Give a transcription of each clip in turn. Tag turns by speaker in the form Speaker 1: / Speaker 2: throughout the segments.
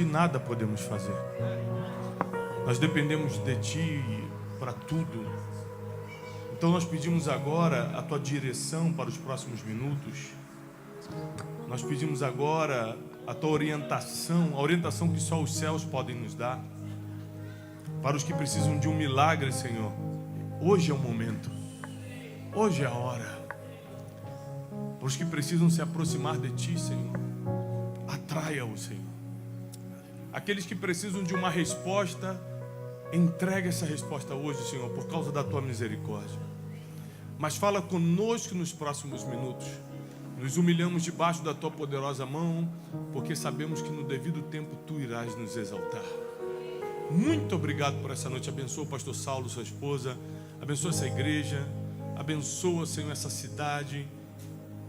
Speaker 1: Ti nada podemos fazer. Nós dependemos de Ti para tudo. Então nós pedimos agora a Tua direção para os próximos minutos. Nós pedimos agora a Tua orientação, a orientação que só os céus podem nos dar. Para os que precisam de um milagre, Senhor, hoje é o momento. Hoje é a hora. Para os que precisam se aproximar de Ti, Senhor, atraia-os, Senhor. Aqueles que precisam de uma resposta, entrega essa resposta hoje, Senhor, por causa da Tua misericórdia. Mas fala conosco nos próximos minutos. Nos humilhamos debaixo da Tua poderosa mão, porque sabemos que no devido tempo Tu irás nos exaltar. Muito obrigado por essa noite. Abençoa o pastor Saulo, sua esposa. Abençoa essa igreja. Abençoa, Senhor, essa cidade.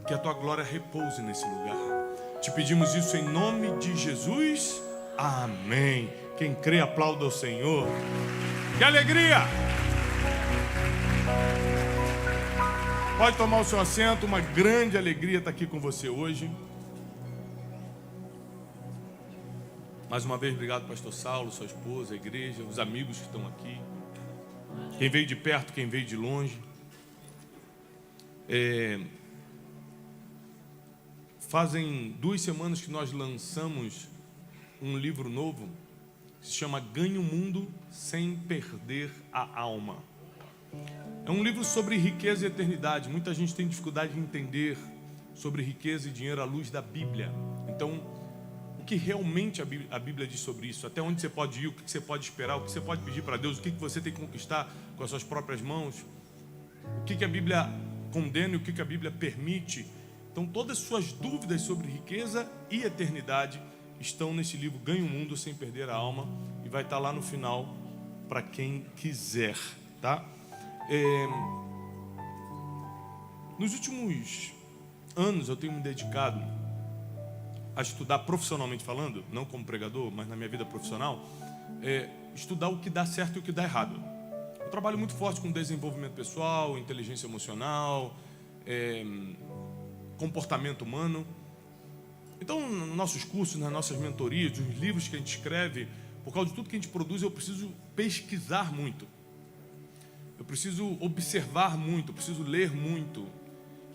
Speaker 1: Que a Tua glória repouse nesse lugar. Te pedimos isso em nome de Jesus. Amém. Quem crê, aplauda o Senhor. Que alegria! Pode tomar o seu assento. Uma grande alegria estar aqui com você hoje. Mais uma vez, obrigado, pastor Saulo, sua esposa, a igreja, os amigos que estão aqui. Quem veio de perto, quem veio de longe. Fazem 2 semanas que nós lançamos um livro novo, que se chama Ganhe o Mundo Sem Perder a Alma. É um livro sobre riqueza e eternidade. Muita gente tem dificuldade de entender sobre riqueza e dinheiro à luz da Bíblia. Então, o que realmente a Bíblia diz sobre isso? Até onde você pode ir, o que você pode esperar, o que você pode pedir para Deus, o que você tem que conquistar com as suas próprias mãos, o que a Bíblia condena e o que a Bíblia permite. Então, todas as suas dúvidas sobre riqueza e eternidade estão nesse livro Ganhe o Mundo Sem Perder a Alma, e vai estar lá no final para quem quiser, tá? Nos últimos anos eu tenho me dedicado a estudar, profissionalmente falando, não como pregador, mas na minha vida profissional, estudar o que dá certo e o que dá errado. Eu trabalho muito forte com desenvolvimento pessoal, inteligência emocional, comportamento humano. Então, nos nossos cursos, nas nossas mentorias, nos livros que a gente escreve, por causa de tudo que a gente produz, eu preciso pesquisar muito. Eu preciso observar muito, eu preciso ler muito.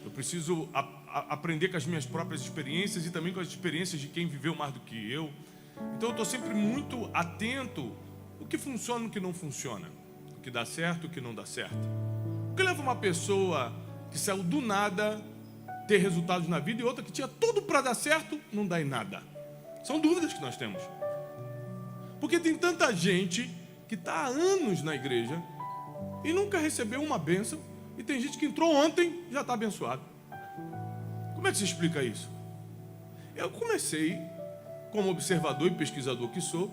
Speaker 1: Eu preciso aprender com as minhas próprias experiências e também com as experiências de quem viveu mais do que eu. Então eu estou sempre muito atento o que funciona e o que não funciona, o que dá certo e o que não dá certo. O que leva uma pessoa que saiu do nada ter resultados na vida e outra que tinha tudo para dar certo, não dá em nada. São dúvidas que nós temos. Porque tem tanta gente que está há anos na igreja e nunca recebeu uma bênção, e tem gente que entrou ontem e já está abençoado. Como é que se explica isso? Eu comecei, como observador e pesquisador que sou,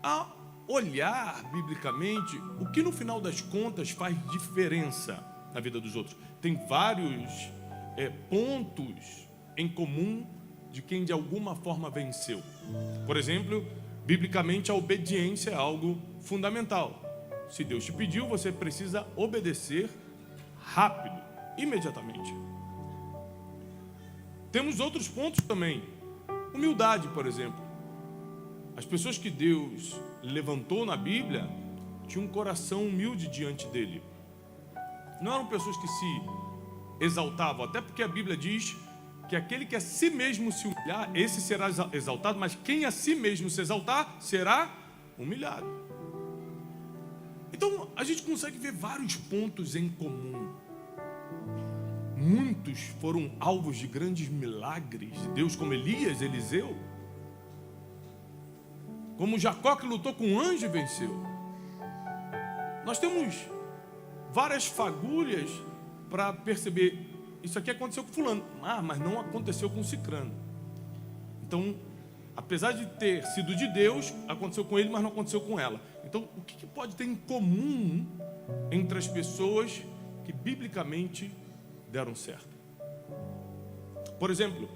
Speaker 1: a olhar biblicamente o que no final das contas faz diferença na vida dos outros. Tem vários pontos em comum de quem de alguma forma venceu. Por exemplo, biblicamente a obediência é algo fundamental. Se Deus te pediu, você precisa obedecer rápido, imediatamente. Temos outros pontos também. Humildade, por exemplo. As pessoas que Deus levantou na Bíblia tinham um coração humilde diante dele. Não eram pessoas que se exaltavam, até porque a Bíblia diz que aquele que a si mesmo se humilhar, esse será exaltado, mas quem a si mesmo se exaltar, será humilhado. Então, a gente consegue ver vários pontos em comum. Muitos foram alvos de grandes milagres de Deus, como Elias, Eliseu. Como Jacó, que lutou com um anjo e venceu. Nós temos várias fagulhas para perceber, isso aqui aconteceu com fulano, mas não aconteceu com cicrano. Então, apesar de ter sido de Deus, aconteceu com ele, mas não aconteceu com ela. Então, o que pode ter em comum entre as pessoas que biblicamente deram certo? Por exemplo,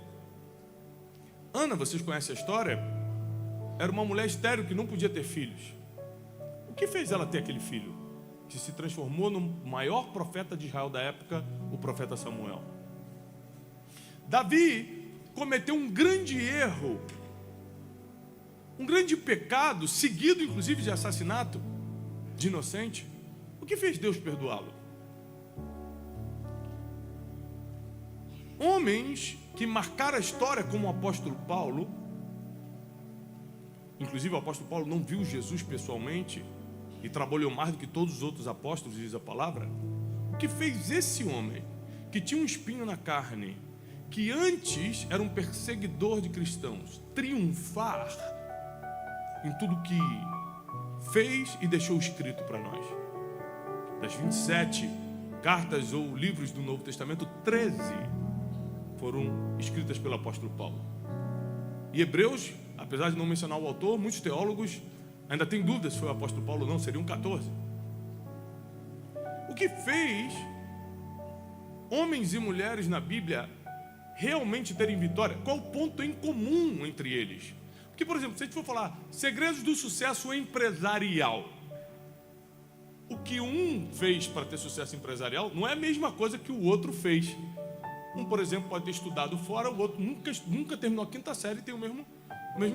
Speaker 1: Ana, vocês conhecem a história? Era uma mulher estéril que não podia ter filhos. O que fez ela ter aquele filho? Que se transformou no maior profeta de Israel da época, o profeta Samuel. Davi cometeu um grande erro um grande pecado, seguido inclusive de assassinato de inocente. O que fez Deus perdoá-lo? Homens que marcaram a história, como o apóstolo Paulo. Inclusive o apóstolo Paulo não viu Jesus pessoalmente e trabalhou mais do que todos os outros apóstolos, diz a palavra. O que fez esse homem, que tinha um espinho na carne, que antes era um perseguidor de cristãos, triunfar em tudo que fez e deixou escrito para nós? Das 27 cartas ou livros do Novo Testamento, 13 foram escritas pelo apóstolo Paulo. E Hebreus, apesar de não mencionar o autor, muitos teólogos ainda têm dúvidas se foi o apóstolo Paulo ou não, seriam 14. O que fez homens e mulheres na Bíblia realmente terem vitória? Qual o ponto em comum entre eles? Porque, por exemplo, se a gente for falar segredos do sucesso empresarial, o que um fez para ter sucesso empresarial não é a mesma coisa que o outro fez. Um, por exemplo, pode ter estudado fora, o outro nunca terminou a quinta série e tem o mesmo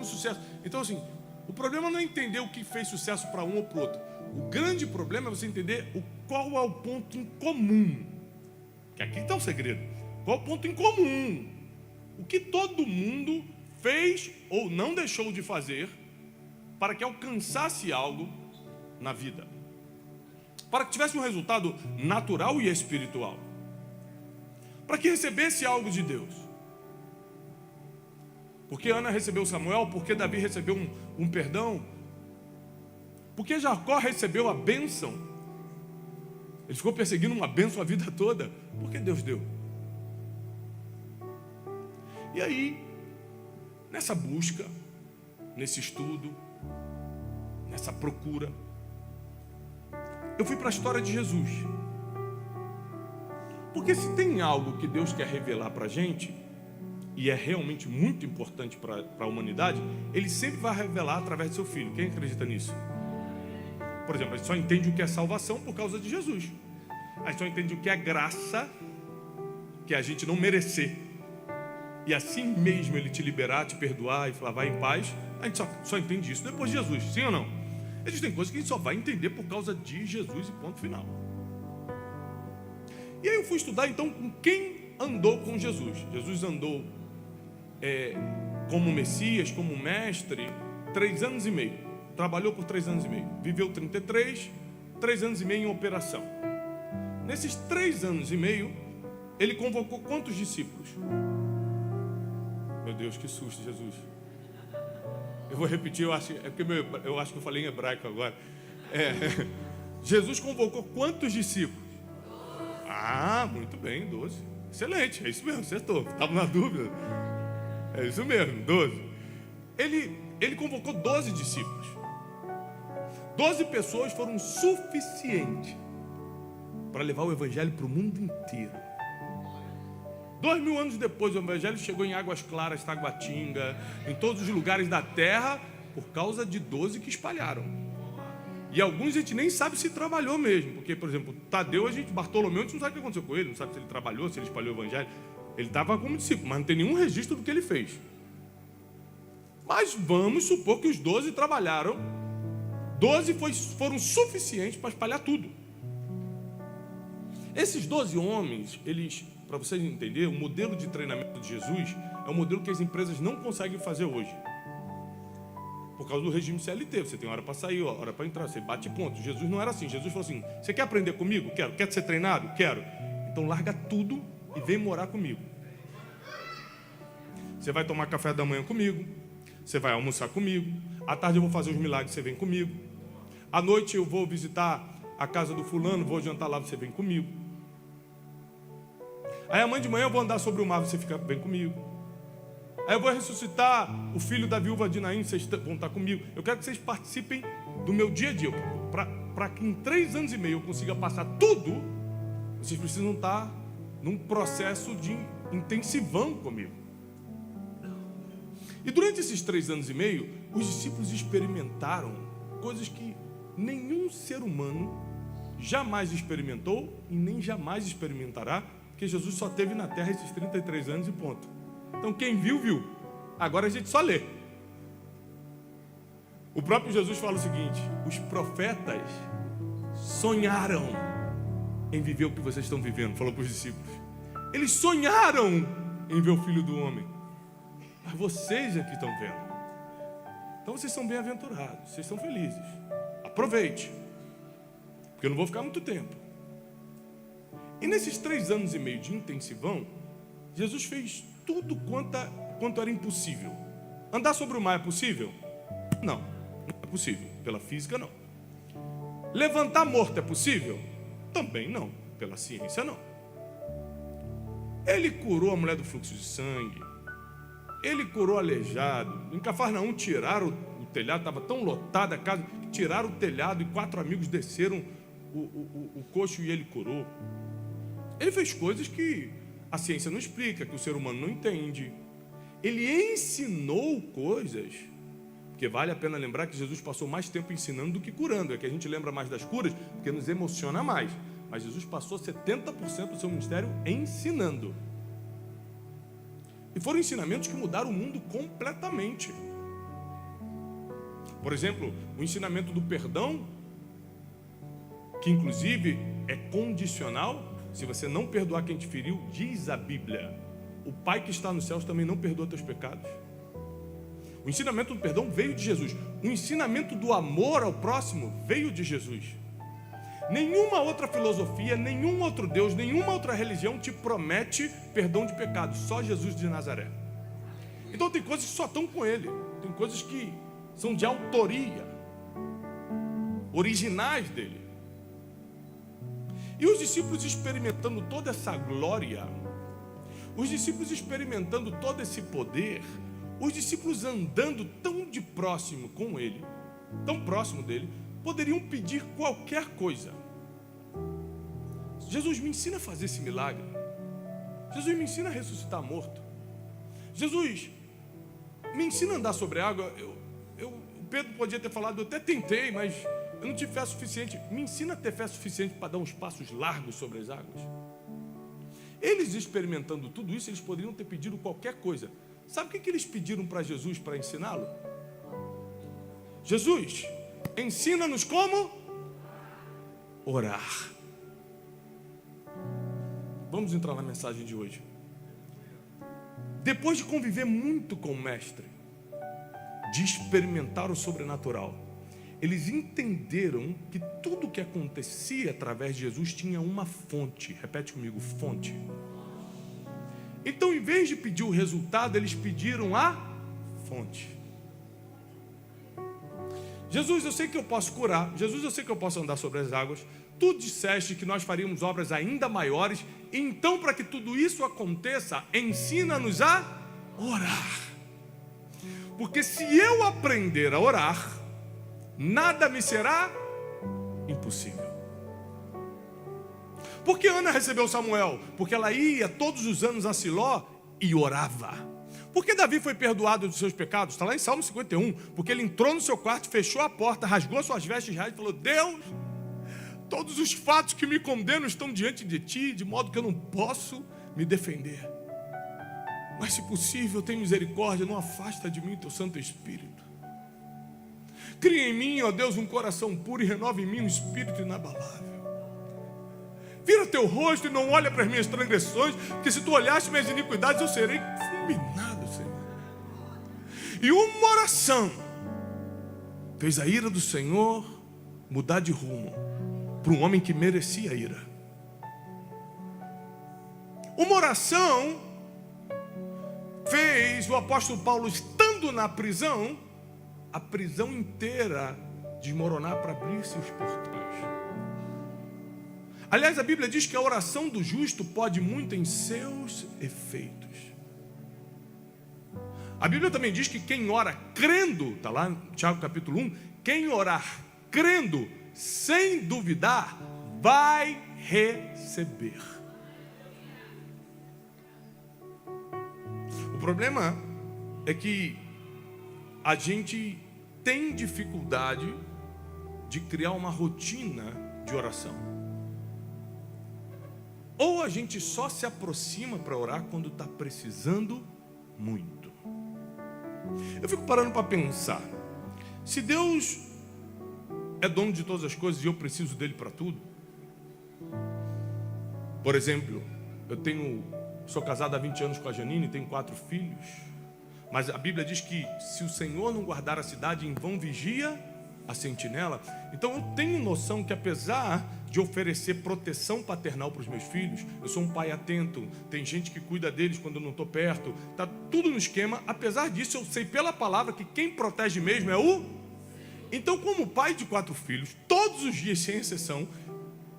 Speaker 1: sucesso. Então, assim, o problema não é entender o que fez sucesso para um ou para o outro. O grande problema é você entender qual é o ponto em comum. Que aqui está o segredo. Qual é o ponto em comum? O que todo mundo fez ou não deixou de fazer para que alcançasse algo na vida, para que tivesse um resultado natural e espiritual, para que recebesse algo de Deus. Porque Ana recebeu Samuel, porque Davi recebeu um perdão, porque Jacó recebeu a bênção, ele ficou perseguindo uma bênção a vida toda, porque Deus deu. E aí, nessa busca, nesse estudo, nessa procura, eu fui para a história de Jesus. Porque se tem algo que Deus quer revelar para a gente, e é realmente muito importante para a humanidade, Ele sempre vai revelar através do seu Filho. Quem acredita nisso? Por exemplo, a gente só entende o que é salvação por causa de Jesus. A gente só entende o que é graça, que é a gente não merecer. E assim mesmo Ele te liberar, te perdoar e falar, vai em paz. A gente só entende isso depois de Jesus, sim ou não? Existem coisas que a gente só vai entender por causa de Jesus e ponto final. E aí eu fui estudar então com quem andou com Jesus. Jesus andou como Messias, como mestre, 3 anos e meio. Trabalhou por 3 anos e meio. Viveu 33, 3 anos e meio em operação. Nesses 3 anos e meio, Ele convocou quantos discípulos? Meu Deus, que susto, Jesus. Eu vou repetir, eu acho que eu falei em hebraico agora. Jesus convocou quantos discípulos? Ah, muito bem, 12. Excelente, é isso mesmo, acertou. Estava na dúvida. É isso mesmo, 12. Ele convocou 12 discípulos. 12 pessoas foram suficientes para levar o evangelho para o mundo inteiro. 2000 anos depois, o evangelho chegou em Águas Claras, Taguatinga, em todos os lugares da terra, por causa de 12 que espalharam. E alguns a gente nem sabe se trabalhou mesmo, porque, por exemplo, Tadeu, Bartolomeu, a gente não sabe o que aconteceu com ele, não sabe se ele trabalhou, se ele espalhou o evangelho. Ele estava como discípulo, mas não tem nenhum registro do que ele fez. Mas vamos supor que os 12 trabalharam, 12 foram suficientes para espalhar tudo. Esses 12 homens, para vocês entenderem, o modelo de treinamento de Jesus é um modelo que as empresas não conseguem fazer hoje. Por causa do regime CLT, você tem hora para sair, hora para entrar, você bate ponto. Jesus não era assim, Jesus falou assim, você quer aprender comigo? Quero. Quer ser treinado? Quero. Então larga tudo e vem morar comigo. Você vai tomar café da manhã comigo, você vai almoçar comigo, à tarde eu vou fazer os milagres, você vem comigo. À noite eu vou visitar a casa do fulano, vou jantar lá, você vem comigo. Aí amanhã de manhã eu vou andar sobre o mar, você vem comigo. Aí eu vou ressuscitar o filho da viúva de Naim, vocês vão estar comigo. Eu quero que vocês participem do meu dia a dia. Para que em 3 anos e meio eu consiga passar tudo, vocês precisam estar num processo de intensivão comigo. E durante esses 3 anos e meio, os discípulos experimentaram coisas que nenhum ser humano jamais experimentou e nem jamais experimentará, porque Jesus só teve na terra esses 33 anos e ponto. Então quem viu, viu. Agora a gente só lê. O próprio Jesus fala o seguinte: os profetas sonharam em viver o que vocês estão vivendo. Falou para os discípulos. Eles sonharam em ver o Filho do Homem. Mas vocês é que estão vendo. Então vocês são bem-aventurados, vocês são felizes. Aproveite, porque eu não vou ficar muito tempo. E nesses 3 anos e meio de intensivão, Jesus fez tudo quanto era impossível. Andar sobre o mar é possível? Não, não é possível. Pela física, não. Levantar morto é possível? Também não. Pela ciência, não. Ele curou a mulher do fluxo de sangue. Ele curou aleijado. Em Cafarnaum tiraram o telhado, estava tão lotada a casa, que tiraram o telhado e 4 amigos desceram o coxo e ele curou. Ele fez coisas que a ciência não explica, que o ser humano não entende. Ele ensinou coisas, porque vale a pena lembrar que Jesus passou mais tempo ensinando do que curando. É que a gente lembra mais das curas, porque nos emociona mais. Mas Jesus passou 70% do seu ministério ensinando. E foram ensinamentos que mudaram o mundo completamente. Por exemplo, o ensinamento do perdão, que inclusive é condicional. Se você não perdoar quem te feriu, diz a Bíblia, o Pai que está nos céus também não perdoa teus pecados. O ensinamento do perdão veio de Jesus. O ensinamento do amor ao próximo veio de Jesus. Nenhuma outra filosofia, nenhum outro Deus, nenhuma outra religião te promete perdão de pecados. Só Jesus de Nazaré. Então tem coisas que só estão com Ele. Tem coisas que são de autoria, originais dele. E os discípulos experimentando toda essa glória, os discípulos experimentando todo esse poder, os discípulos andando tão de próximo com ele, tão próximo dele, poderiam pedir qualquer coisa. Jesus, me ensina a fazer esse milagre. Jesus, me ensina a ressuscitar morto. Jesus, me ensina a andar sobre a água. O Pedro podia ter falado, eu até tentei, mas eu não tive fé suficiente. Me ensina a ter fé suficiente para dar uns passos largos sobre as águas. Eles experimentando tudo isso, eles poderiam ter pedido qualquer coisa. Sabe o que eles pediram para Jesus para ensiná-lo? Jesus, ensina-nos como orar. Vamos entrar na mensagem de hoje. Depois de conviver muito com o Mestre, de experimentar o sobrenatural, eles entenderam que tudo que acontecia através de Jesus tinha uma fonte. Repete comigo, fonte. Então, em vez de pedir o resultado, eles pediram a fonte. Jesus, eu sei que eu posso curar. Jesus, eu sei que eu posso andar sobre as águas. Tu disseste que nós faríamos obras ainda maiores. Então, para que tudo isso aconteça, ensina-nos a orar. Porque se eu aprender a orar, nada me será impossível. Por que Ana recebeu Samuel? Porque ela ia todos os anos a Siló e orava. Por que Davi foi perdoado dos seus pecados? Está lá em Salmo 51. Porque ele entrou no seu quarto, fechou a porta, rasgou suas vestes reais e falou: Deus, todos os fatos que me condenam estão diante de ti, de modo que eu não posso me defender. Mas se possível, tem misericórdia, não afasta de mim teu Santo Espírito. Cria em mim, ó Deus, um coração puro e renova em mim um espírito inabalável. Vira teu rosto e não olha para as minhas transgressões, porque se tu olhaste minhas iniquidades, eu serei fulminado, Senhor. E uma oração fez a ira do Senhor mudar de rumo para um homem que merecia a ira. Uma oração fez o apóstolo Paulo, estando na prisão, a prisão inteira desmoronar para abrir-se os portões. Aliás, a Bíblia diz que a oração do justo pode muito em seus efeitos. A Bíblia também diz que quem ora crendo, está lá em Tiago capítulo 1, quem orar crendo, sem duvidar, vai receber. O problema é que a gente tem dificuldade de criar uma rotina de oração. Ou a gente só se aproxima para orar quando está precisando muito. Eu fico parando para pensar. Se Deus é dono de todas as coisas e eu preciso dele para tudo. Por exemplo, sou casado há 20 anos com a Janine, tenho 4 filhos. Mas a Bíblia diz que se o Senhor não guardar a cidade, em vão vigia a sentinela. Então eu tenho noção que, apesar de oferecer proteção paternal para os meus filhos, eu sou um pai atento, tem gente que cuida deles quando eu não estou perto, está tudo no esquema. Apesar disso, eu sei pela palavra que quem protege mesmo é o... Então, como pai de 4 filhos, todos os dias, sem exceção,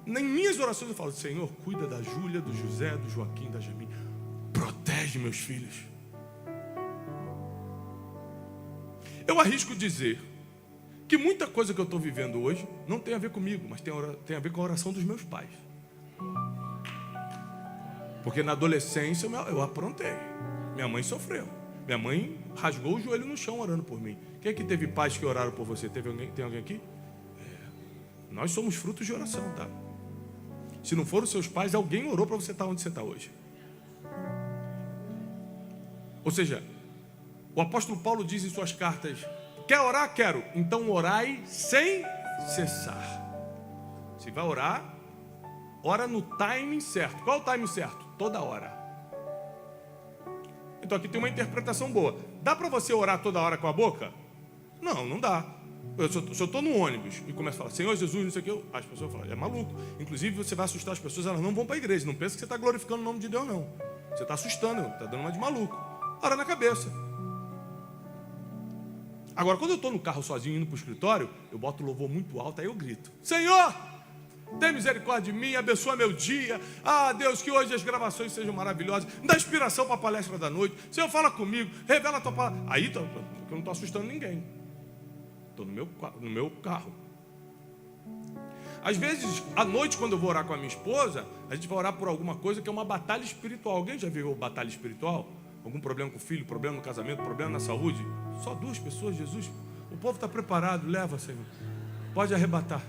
Speaker 1: em minhas orações eu falo: Senhor, cuida da Júlia, do José, do Joaquim, da Jamim, protege meus filhos. Eu arrisco dizer que muita coisa que eu estou vivendo hoje não tem a ver comigo, mas tem a ver com a oração dos meus pais. Porque na adolescência eu aprontei. Minha mãe sofreu. Minha mãe rasgou o joelho no chão orando por mim. Quem é que teve pais que oraram por você? Tem alguém aqui? Nós somos frutos de oração, tá? Se não foram seus pais, alguém orou para você estar onde você está hoje. Ou seja, o apóstolo Paulo diz em suas cartas: quer orar? Quero. Então orai sem cessar. Se vai orar, ora no timing certo. Qual é o timing certo? Toda hora. Então aqui tem uma interpretação boa. Dá para você orar toda hora com a boca? Não, não dá. Se eu estou no ônibus e começo a falar Senhor Jesus, não sei o que, as pessoas falam: é maluco. Inclusive você vai assustar as pessoas, elas não vão para a igreja. Não pensa que você está glorificando o nome de Deus, não. Você está assustando, está dando uma de maluco. Ora na cabeça. Agora, quando eu estou no carro sozinho indo para o escritório, eu boto o louvor muito alto, aí eu grito: Senhor, tem misericórdia de mim, abençoa meu dia. Ah, Deus, que hoje as gravações sejam maravilhosas. Dá inspiração para a palestra da noite. Senhor, fala comigo, revela a tua palavra. Aí eu não estou assustando ninguém. Estou no meu carro. Às vezes, à noite, quando eu vou orar com a minha esposa, a gente vai orar por alguma coisa que é uma batalha espiritual. Alguém já viu batalha espiritual? Algum problema com o filho, problema no casamento, problema na saúde? Só 2 pessoas, Jesus. O povo está preparado, leva, Senhor. Pode arrebatar.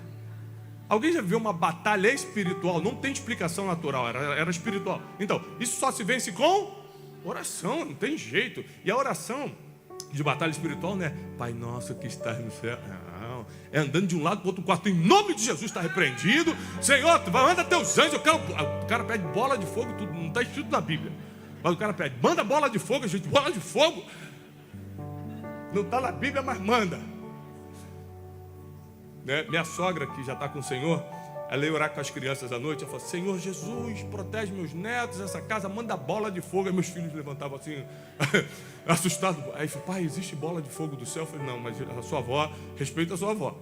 Speaker 1: Alguém já viu uma batalha espiritual? Não tem explicação natural, era espiritual. Então, isso só se vence com oração, não tem jeito. E a oração de batalha espiritual não é Pai nosso que estás no céu. Não, é andando de um lado para o outro quarto. Em nome de Jesus está repreendido. Senhor, manda teus anjos. O cara pede bola de fogo, tudo não está escrito na Bíblia. Mas o cara pede: manda bola de fogo, gente, bola de fogo. Não está na Bíblia, mas manda. Né? Minha sogra, que já está com o Senhor, ela ia orar com as crianças à noite. Ela falou: Senhor Jesus, protege meus netos, essa casa, manda bola de fogo. Aí meus filhos levantavam assim, assustados. Aí eu falei: pai, existe bola de fogo do céu? Eu falei: não, mas a sua avó, respeita a sua avó.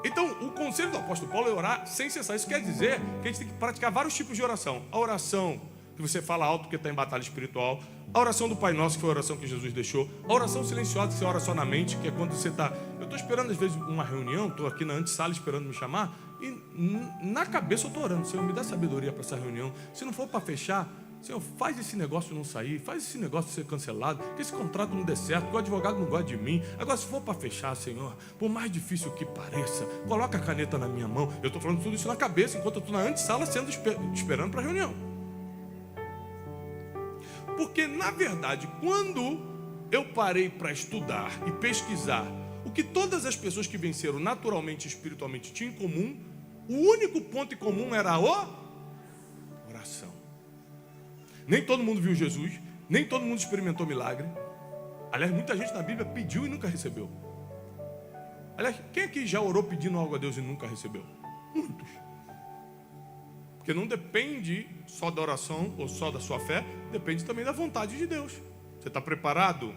Speaker 1: Então, o conselho do apóstolo Paulo é orar sem cessar. Isso quer dizer que a gente tem que praticar vários tipos de oração. A oração que você fala alto porque está em batalha espiritual. A oração do Pai Nosso, que foi a oração que Jesus deixou. A oração silenciosa, que você ora só na mente, que é quando você está... Eu estou esperando, às vezes, uma reunião, estou aqui na antessala esperando me chamar, e na cabeça eu estou orando: Senhor, me dá sabedoria para essa reunião. Se não for para fechar, Senhor, faz esse negócio não sair, faz esse negócio ser cancelado, que esse contrato não dê certo, que o advogado não gosta de mim. Agora, se for para fechar, Senhor, por mais difícil que pareça, coloca a caneta na minha mão. Eu estou falando tudo isso na cabeça, enquanto eu estou na antessala esperando para a reunião. Porque, na verdade, quando eu parei para estudar e pesquisar o que todas as pessoas que venceram naturalmente e espiritualmente tinham em comum, o único ponto em comum era a oração. Nem todo mundo viu Jesus, nem todo mundo experimentou milagre. Aliás, muita gente na Bíblia pediu e nunca recebeu. Aliás, quem aqui já orou pedindo algo a Deus e nunca recebeu? Muitos. Porque não depende só da oração ou só da sua fé, depende também da vontade de Deus. Você está preparado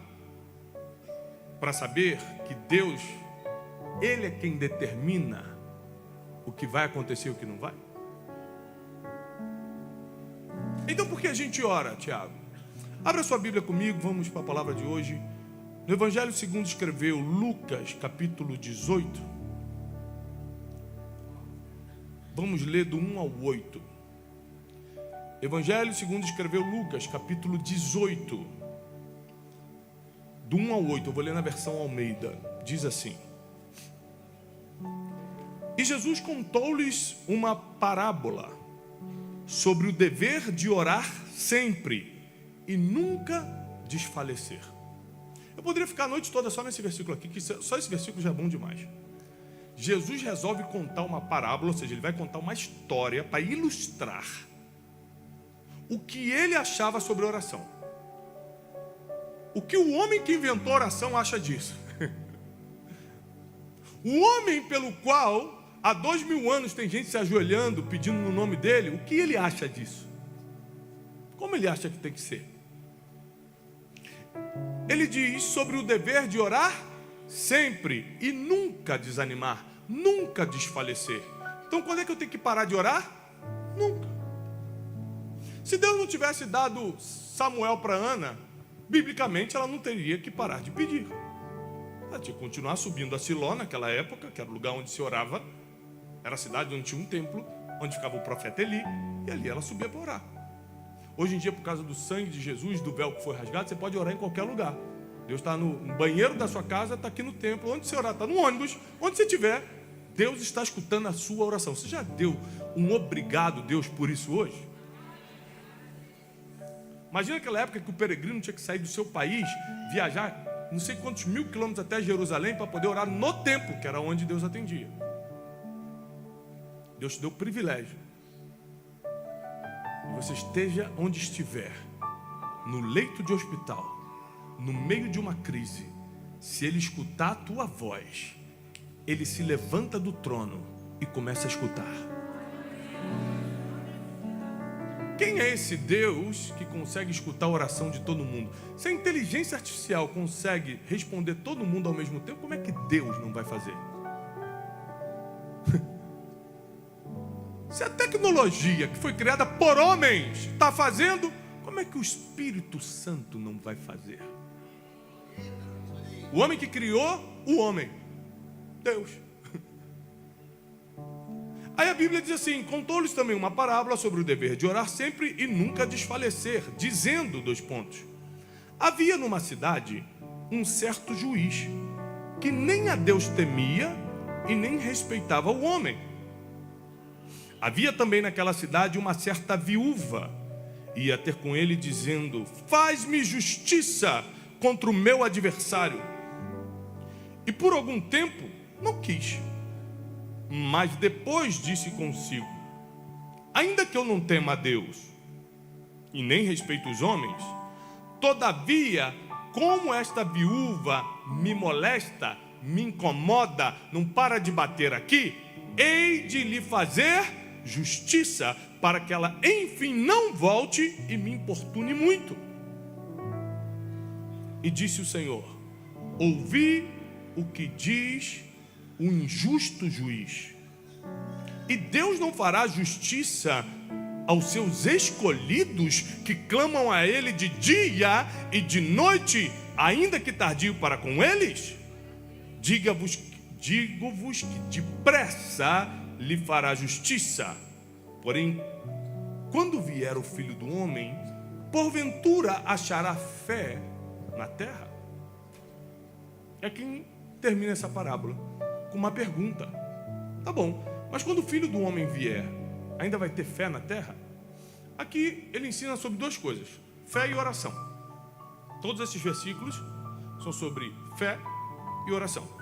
Speaker 1: para saber que Deus, Ele é quem determina o que vai acontecer e o que não vai? Então por que a gente ora, Tiago? Abra sua Bíblia comigo, vamos para a palavra de hoje. No Evangelho segundo escreveu Lucas, capítulo 18. Vamos ler do 1 ao 8. Evangelho segundo escreveu Lucas, capítulo 18. Do 1 ao 8, eu vou ler na versão Almeida. Diz assim: E Jesus contou-lhes uma parábola sobre o dever de orar sempre e nunca desfalecer. Eu poderia ficar a noite toda só nesse versículo aqui, que só esse versículo já é bom demais. Jesus resolve contar uma parábola, ou seja, ele vai contar uma história para ilustrar o que ele achava sobre oração. O que o homem que inventou a oração acha disso? O homem pelo qual há 2000 anos tem gente se ajoelhando, pedindo no nome dele, o que ele acha disso? Como ele acha que tem que ser? Ele diz sobre o dever de orar sempre e nunca desanimar, nunca desfalecer. Então quando é que eu tenho que parar de orar? Nunca. Se Deus não tivesse dado Samuel para Ana, biblicamente ela não teria que parar de pedir. Ela tinha que continuar subindo a Siló naquela época, que era o lugar onde se orava. Era a cidade onde tinha um templo, onde ficava o profeta Eli, e ali ela subia para orar. Hoje em dia, por causa do sangue de Jesus, do véu que foi rasgado, você pode orar em qualquer lugar. Deus está no banheiro da sua casa, está aqui no templo, onde você orar, está no ônibus, onde você estiver, Deus está escutando a sua oração. Você já deu um obrigado, Deus, por isso hoje? Imagina aquela época que o peregrino tinha que sair do seu país, viajar não sei quantos 1000 quilômetros até Jerusalém para poder orar no templo, que era onde Deus atendia. Deus te deu o privilégio. Você esteja onde estiver, no leito de hospital, no meio de uma crise, se Ele escutar a tua voz, Ele se levanta do trono e começa a escutar. Quem é esse Deus que consegue escutar a oração de todo mundo? Se a inteligência artificial consegue responder todo mundo ao mesmo tempo, como é que Deus não vai fazer? Se a tecnologia que foi criada por homens está fazendo, como é que o Espírito Santo não vai fazer? O homem que criou o homem, Deus. Aí a Bíblia diz assim: contou-lhes também uma parábola sobre o dever de orar sempre e nunca desfalecer, dizendo, havia numa cidade um certo juiz, que nem a Deus temia e nem respeitava o homem. Havia também naquela cidade uma certa viúva, ia ter com ele dizendo: faz-me justiça contra o meu adversário. E por algum tempo não quis. Mas depois disse consigo: ainda que eu não tema a Deus e nem respeito os homens, todavia, como esta viúva me molesta, me incomoda, não para de bater aqui, hei de lhe fazer justiça, para que ela enfim não volte e me importune muito. E disse o Senhor: ouvi o que diz o injusto juiz. E Deus não fará justiça aos seus escolhidos, que clamam a Ele de dia e de noite, ainda que tardio para com eles? Digo-vos que depressa lhe fará justiça. Porém, quando vier o Filho do Homem, porventura achará fé na terra? É quem termina essa parábola com uma pergunta. Tá bom, mas quando o Filho do Homem vier, ainda vai ter fé na terra? Aqui ele ensina sobre duas coisas: fé e oração. Todos esses versículos são sobre fé e oração.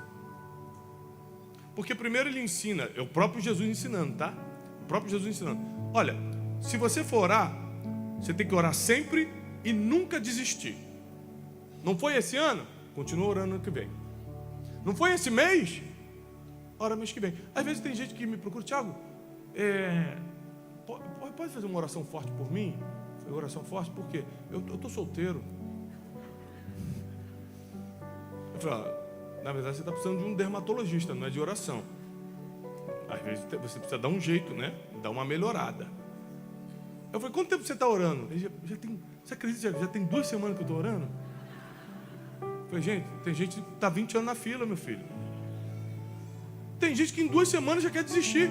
Speaker 1: Porque primeiro ele ensina, é o próprio Jesus ensinando, tá? O próprio Jesus ensinando: olha, se você for orar, você tem que orar sempre e nunca desistir. Não foi esse ano? Continua orando no que vem. Não foi esse mês? Ora mês que vem. Às vezes tem gente que me procura: Tiago, pode fazer uma oração forte por mim? Uma oração forte por quê? Eu estou solteiro. Eu falo: na verdade você está precisando de um dermatologista, não é de oração. Às vezes você precisa dar um jeito, né? Dar uma melhorada. Eu falei: quanto tempo você está orando? Ele já tem, você acredita, já tem 2 semanas que eu estou orando? Eu falei: gente, tem gente que está 20 anos na fila, meu filho. Tem gente que em 2 semanas já quer desistir.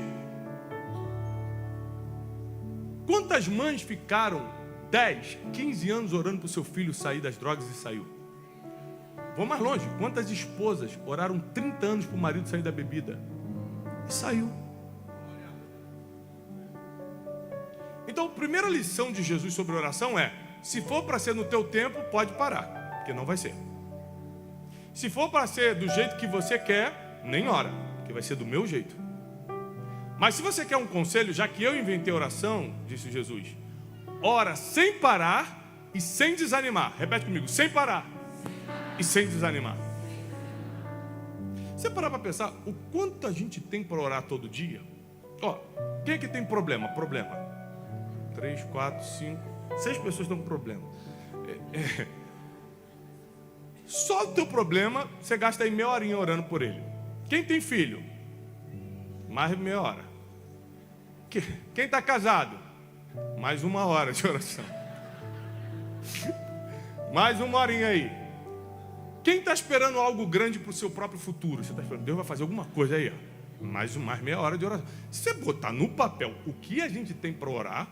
Speaker 1: Quantas mães ficaram 10, 15 anos orando para o seu filho sair das drogas e saiu? Vou mais longe: quantas esposas oraram 30 anos para o marido sair da bebida e saiu? Então a primeira lição de Jesus sobre oração é: se for para ser no teu tempo, pode parar, porque não vai ser. Se for para ser do jeito que você quer, nem ora, porque vai ser do meu jeito. Mas se você quer um conselho, já que eu inventei a oração, disse Jesus, ora sem parar e sem desanimar. Repete comigo, sem parar e sem desanimar. Você parar para pensar o quanto a gente tem para orar todo dia? Ó, quem é que tem problema? 3, 4, 5, 6 pessoas estão com problema. Só o teu problema, você gasta aí meia horinha orando por ele. Quem tem filho? Mais meia hora. Quem está casado? Mais 1 hora de oração. Mais 1 horinha aí. Quem está esperando algo grande para o seu próprio futuro? Você está esperando, Deus vai fazer alguma coisa aí, ó. Mais meia hora de oração. Se você botar no papel o que a gente tem para orar,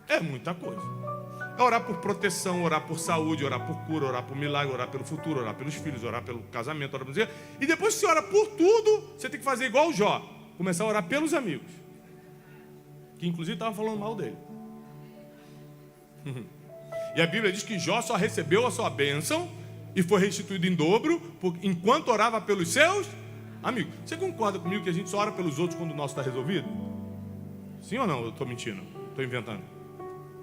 Speaker 1: é muita coisa. É orar por proteção, orar por saúde, orar por cura, orar por milagre, orar pelo futuro, orar pelos filhos, orar pelo casamento, orar pelo... E depois que você ora por tudo, você tem que fazer igual o Jó. Começar a orar pelos amigos. Que inclusive estavam falando mal dele. E a Bíblia diz que Jó só recebeu a sua bênção e foi restituído em dobro enquanto orava pelos seus amigos. Você concorda comigo que a gente só ora pelos outros quando o nosso está resolvido? Sim ou não? Eu estou mentindo? Estou inventando?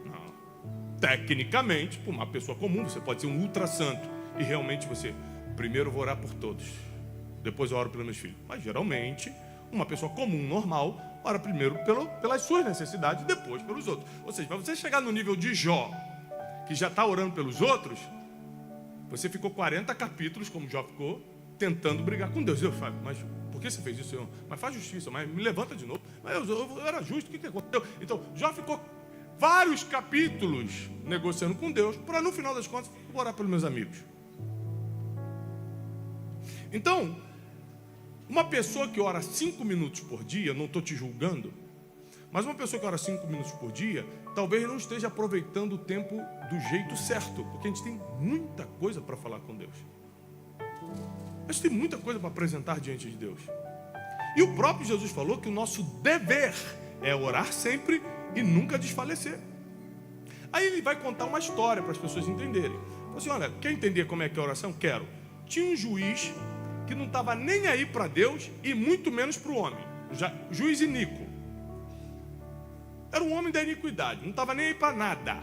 Speaker 1: Não. Tecnicamente, por uma pessoa comum, você pode ser um ultra santo e realmente você, primeiro eu vou orar por todos, depois eu oro pelos meus filhos. Mas geralmente, uma pessoa comum, normal, ora primeiro pelas suas necessidades, depois pelos outros. Ou seja, para você chegar no nível de Jó, que já está orando pelos outros, você ficou 40 capítulos, como Jó ficou, tentando brigar com Deus. Eu falo, mas por que você fez isso, Senhor? Mas faz justiça, mas me levanta de novo. Mas eu era justo, o que aconteceu? Então, Jó ficou vários capítulos negociando com Deus, para no final das contas, orar pelos meus amigos. Então, uma pessoa que ora 5 minutos por dia, não estou te julgando, mas uma pessoa que ora 5 minutos por dia, talvez não esteja aproveitando o tempo do jeito certo, porque a gente tem muita coisa para falar com Deus. A gente tem muita coisa para apresentar diante de Deus. E o próprio Jesus falou que o nosso dever é orar sempre e nunca desfalecer. Aí ele vai contar uma história para as pessoas entenderem. Falou assim, olha, quer entender como é que é a oração? Quero. Tinha um juiz que não estava nem aí para Deus e muito menos para o homem. Juiz iníquo. Era um homem da iniquidade, não estava nem aí para nada.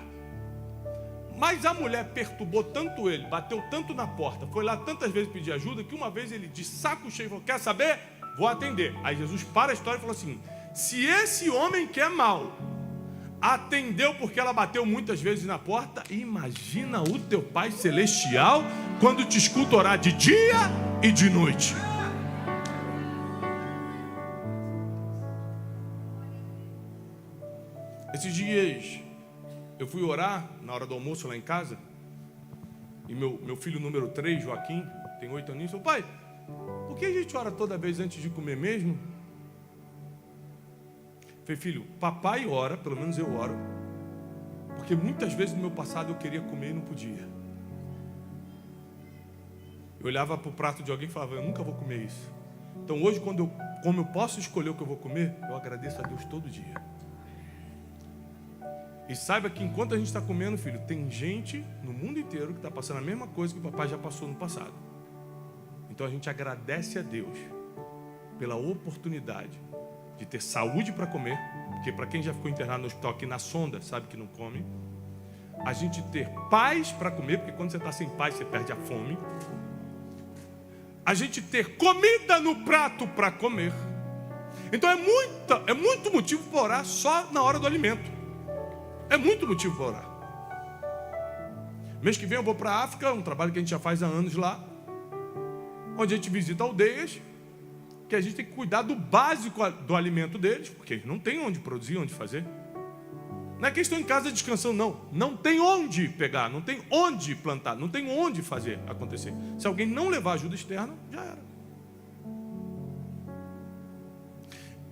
Speaker 1: Mas a mulher perturbou tanto ele, bateu tanto na porta, foi lá tantas vezes pedir ajuda, que uma vez ele, de saco cheio, falou, quer saber? Vou atender. Aí Jesus para a história e falou assim, se esse homem que é mau atendeu porque ela bateu muitas vezes na porta, imagina o teu Pai Celestial quando te escuta orar de dia e de noite. Esses dias eu fui orar na hora do almoço lá em casa, e meu filho número 3, Joaquim, tem 8 aninhos, falou, pai, por que a gente ora toda vez antes de comer mesmo? Eu falei, filho, papai ora, pelo menos eu oro, porque muitas vezes no meu passado eu queria comer e não podia. Eu olhava para o prato de alguém e falava, eu nunca vou comer isso. Então hoje, como eu posso escolher o que eu vou comer, eu agradeço a Deus todo dia. E saiba que enquanto a gente está comendo, filho, tem gente no mundo inteiro que está passando a mesma coisa que o papai já passou no passado. Então a gente agradece a Deus pela oportunidade de ter saúde para comer, porque para quem já ficou internado no hospital aqui na sonda, sabe que não come. A gente ter paz para comer, porque quando você está sem paz, você perde a fome. A gente ter comida no prato para comer. Então é muito motivo para orar só na hora do alimento. É muito motivo para orar. Mês que vem eu vou para a África, um trabalho que a gente já faz há anos lá, onde a gente visita aldeias, que a gente tem que cuidar do básico do alimento deles, porque eles não têm onde produzir, onde fazer. Não é questão em casa descansando, não. Não tem onde pegar, não tem onde plantar, não tem onde fazer acontecer. Se alguém não levar ajuda externa, já era.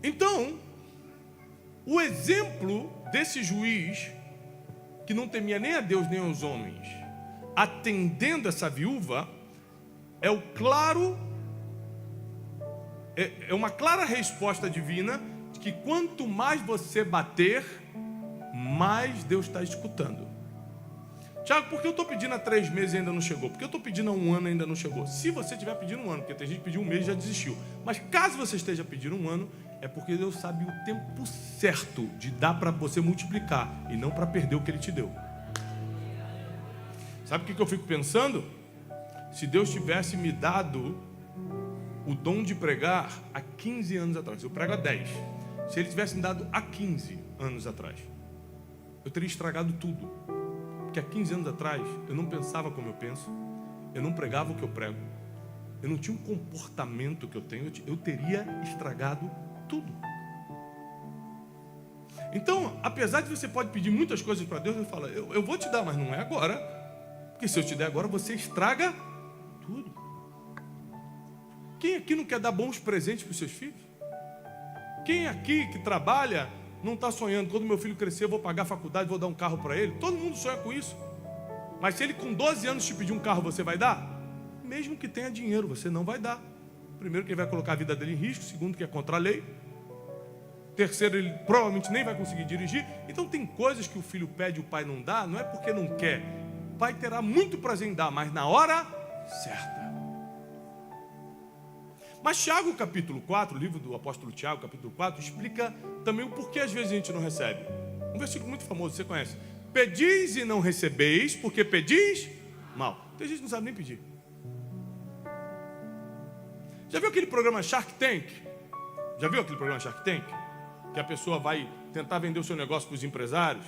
Speaker 1: Então, o exemplo desse juiz, que não temia nem a Deus nem aos homens, atendendo essa viúva, é uma clara resposta divina de que quanto mais você bater, mais Deus está escutando. Tiago, por que eu estou pedindo há 3 meses e ainda não chegou? Por que eu estou pedindo há 1 ano e ainda não chegou? Se você estiver pedindo 1 ano, porque tem gente que pediu 1 mês e já desistiu. Mas caso você esteja pedindo 1 ano, é porque Deus sabe o tempo certo de dar para você multiplicar e não para perder o que Ele te deu. Sabe o que eu fico pensando? Se Deus tivesse me dado o dom de pregar há 15 anos atrás, eu prego há 10. Se Ele tivesse me dado há 15 anos atrás, eu teria estragado tudo. Porque há 15 anos atrás, eu não pensava como eu penso, eu não pregava o que eu prego, eu não tinha um comportamento que eu tenho, eu teria estragado tudo. Então, apesar de você pode pedir muitas coisas para Deus, Ele fala, eu vou te dar, mas não é agora. Porque se eu te der agora, você estraga tudo. Quem aqui não quer dar bons presentes para os seus filhos? Quem aqui que trabalha não está sonhando, quando meu filho crescer, eu vou pagar a faculdade, vou dar um carro para ele? Todo mundo sonha com isso. Mas se ele com 12 anos te pedir um carro, você vai dar? Mesmo que tenha dinheiro, você não vai dar. Primeiro, que ele vai colocar a vida dele em risco. Segundo, que é contra a lei. Terceiro, ele provavelmente nem vai conseguir dirigir. Então tem coisas que o filho pede e o pai não dá, não é porque não quer. O pai terá muito prazer em dar, mas na hora certa. Mas Tiago, capítulo 4, o livro do apóstolo Tiago, capítulo 4, explica também o porquê às vezes a gente não recebe. Um versículo muito famoso, você conhece. Pedis e não recebeis, porque pedis mal. Tem gente que não sabe nem pedir. Já viu aquele programa Shark Tank? Já viu aquele programa Shark Tank? Que a pessoa vai tentar vender o seu negócio para os empresários.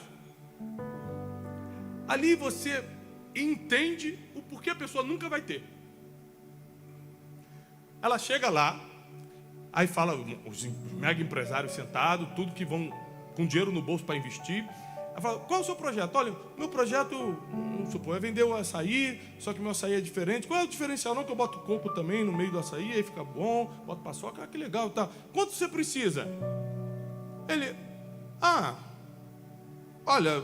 Speaker 1: Ali você entende o porquê a pessoa nunca vai ter. Ela chega lá, aí fala, os mega empresários sentados, tudo que vão com dinheiro no bolso para investir. Ela fala, qual é o seu projeto? Olha, meu projeto, vamos supor, é vender o açaí, só que meu açaí é diferente. Qual é o diferencial? Não, que eu boto coco também no meio do açaí, aí fica bom, boto paçoca, que legal e tal. Quanto você precisa? Ele, olha,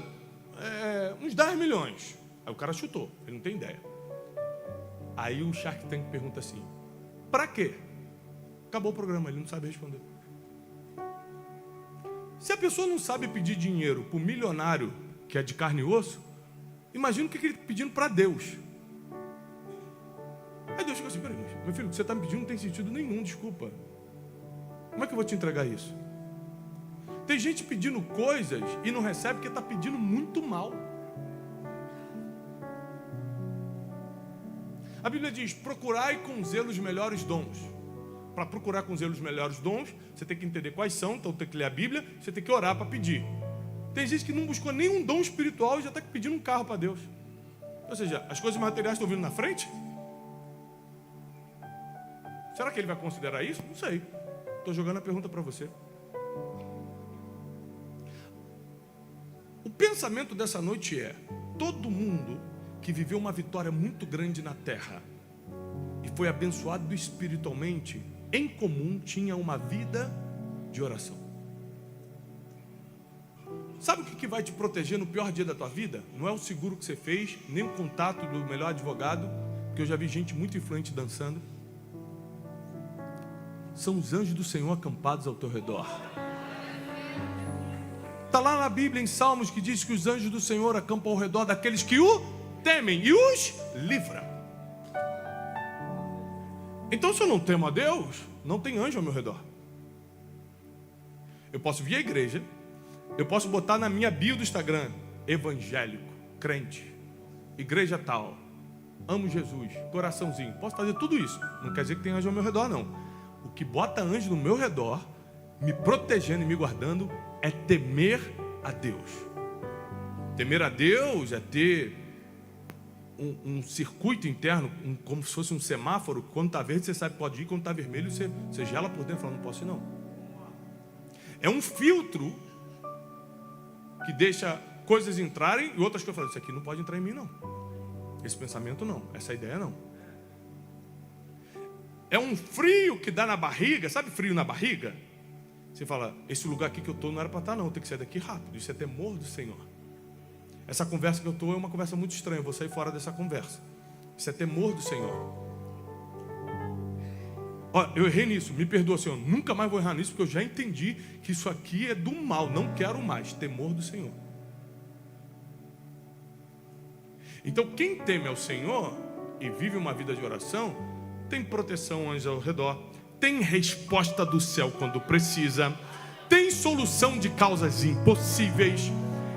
Speaker 1: uns 10 milhões. Aí o cara chutou, ele não tem ideia. Aí o Shark Tank pergunta assim, para quê? Acabou o programa, ele não sabe responder. Se a pessoa não sabe pedir dinheiro para o milionário, que é de carne e osso, imagina o que ele está pedindo para Deus. Aí Deus fica assim, peraí, meu filho, o que você está me pedindo não tem sentido nenhum, desculpa. Como é que eu vou te entregar isso? Tem gente pedindo coisas e não recebe porque está pedindo muito mal. A Bíblia diz, procurai com zelo os melhores dons. Para procurar com zelo os melhores dons, você tem que entender quais são, então tem que ler a Bíblia, você tem que orar para pedir. Tem gente que não buscou nenhum dom espiritual e já está pedindo um carro para Deus. Ou seja, as coisas materiais estão vindo na frente? Será que ele vai considerar isso? Não sei. Estou jogando a pergunta para você. O pensamento dessa noite é, todo mundo que viveu uma vitória muito grande na terra e foi abençoado espiritualmente, em comum tinha uma vida de oração. Sabe o que vai te proteger no pior dia da tua vida? Não é o seguro que você fez, nem o contato do melhor advogado, porque eu já vi gente muito influente dançando. São os anjos do Senhor acampados ao teu redor. Está lá na Bíblia, em Salmos, que diz que os anjos do Senhor acampam ao redor daqueles que o temem e os livra. Então, se eu não temo a Deus, não tem anjo ao meu redor. Eu posso vir à igreja, eu posso botar na minha bio do Instagram, evangélico, crente, igreja tal, amo Jesus, coraçãozinho. Posso fazer tudo isso. Não quer dizer que tem anjo ao meu redor, não. O que bota anjo no meu redor, me protegendo e me guardando, é temer a Deus. Temer a Deus é ter um circuito interno, como se fosse um semáforo. Quando está verde você sabe que pode ir, quando está vermelho você gela por dentro e fala, não posso ir não. É um filtro que deixa coisas entrarem e outras que eu falo, isso aqui não pode entrar em mim não. Esse pensamento não, essa ideia não. É um frio que dá na barriga, sabe frio na barriga? Você fala, esse lugar aqui que eu estou não era para estar não, eu tenho que sair daqui rápido, isso é temor do Senhor. Essa conversa que eu estou é uma conversa muito estranha, eu vou sair fora dessa conversa. Isso é temor do Senhor. Olha, eu errei nisso, me perdoa, Senhor, nunca mais vou errar nisso, porque eu já entendi que isso aqui é do mal, não quero mais, temor do Senhor. Então quem teme ao Senhor e vive uma vida de oração, tem proteção anjos ao redor, tem resposta do céu quando precisa, tem solução de causas impossíveis,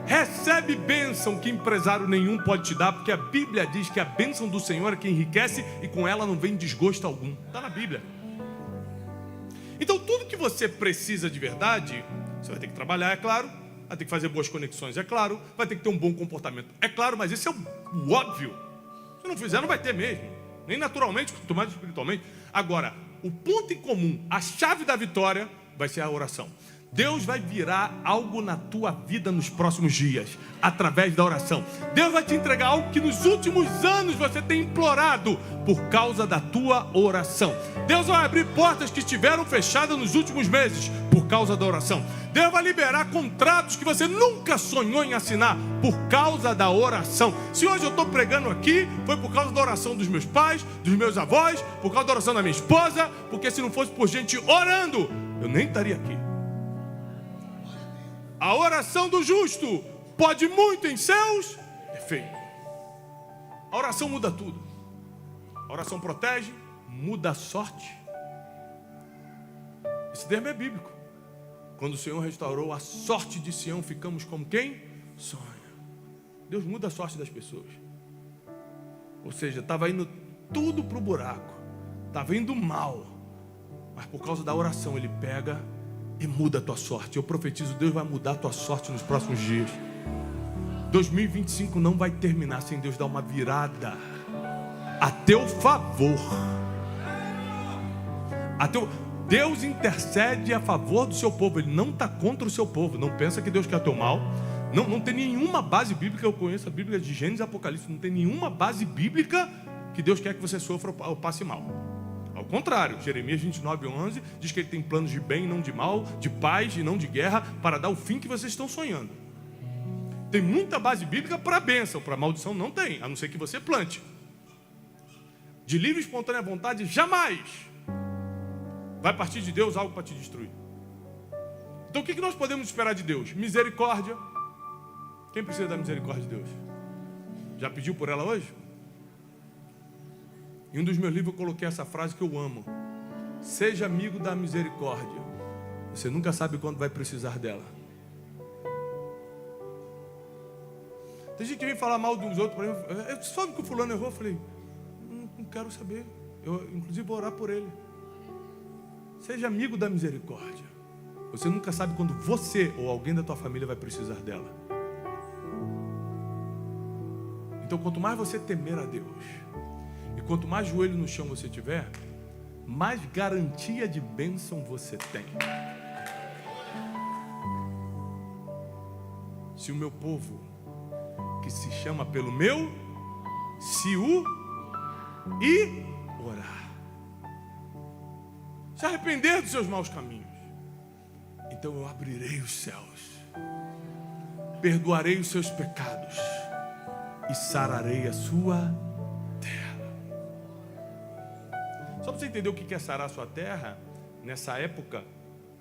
Speaker 1: recebe bênção que empresário nenhum pode te dar, porque a Bíblia diz que a bênção do Senhor é que enriquece e com ela não vem desgosto algum. Está na Bíblia. Então tudo que você precisa de verdade, você vai ter que trabalhar, é claro, vai ter que fazer boas conexões, é claro, vai ter que ter um bom comportamento, é claro, mas isso é o óbvio. Se não fizer, não vai ter mesmo, nem naturalmente, quanto mais espiritualmente. Agora, o ponto em comum, a chave da vitória vai ser a oração. Deus vai virar algo na tua vida nos próximos dias, através da oração. Deus vai te entregar algo que nos últimos anos você tem implorado por causa da tua oração. Deus vai abrir portas que estiveram fechadas nos últimos meses por causa da oração. Deus vai liberar contratos que você nunca sonhou em assinar por causa da oração. Se hoje eu estou pregando aqui, foi por causa da oração dos meus pais, dos meus avós, por causa da oração da minha esposa, porque se não fosse por gente orando, eu nem estaria aqui. A oração do justo pode muito em seus efeitos. A oração muda tudo. A oração protege, muda a sorte. Esse termo é bíblico. Quando o Senhor restaurou a sorte de Sião, ficamos como quem? Sonha. Deus muda a sorte das pessoas. Ou seja, estava indo tudo para o buraco. Estava indo mal. Mas por causa da oração, Ele pega e muda a tua sorte. Eu profetizo, Deus vai mudar a tua sorte nos próximos dias. 2025 não vai terminar sem Deus dar uma virada a teu favor. Deus intercede a favor do seu povo. Ele não está contra o seu povo. Não pensa que Deus quer teu mal. Não tem nenhuma base bíblica. Eu conheço a Bíblia de Gênesis e Apocalipse. Não tem nenhuma base bíblica que Deus quer que você sofra ou passe mal. Ao contrário, Jeremias 29:11 diz que Ele tem planos de bem e não de mal, de paz e não de guerra, para dar o fim que vocês estão sonhando. Tem muita base bíblica para bênção, para maldição não tem, a não ser que você plante. De livre e espontânea vontade, jamais vai partir de Deus algo para te destruir. Então o que nós podemos esperar de Deus? Misericórdia. Quem precisa da misericórdia de Deus? Já pediu por ela hoje? Em um dos meus livros eu coloquei essa frase que eu amo: seja amigo da misericórdia. Você nunca sabe quando vai precisar dela. Tem gente que vem falar mal dos outros para mim. Eu soube que o fulano errou. Eu falei, não quero saber. Eu inclusive vou orar por ele. Seja amigo da misericórdia. Você nunca sabe quando você ou alguém da tua família vai precisar dela. Então quanto mais você temer a Deus, e quanto mais joelho no chão você tiver, mais garantia de bênção você tem. Se o meu povo, que se chama pelo meu, e orar, se arrepender dos seus maus caminhos, então eu abrirei os céus, perdoarei os seus pecados e sararei a sua terra. Só para você entender o que é sarar a sua terra, nessa época,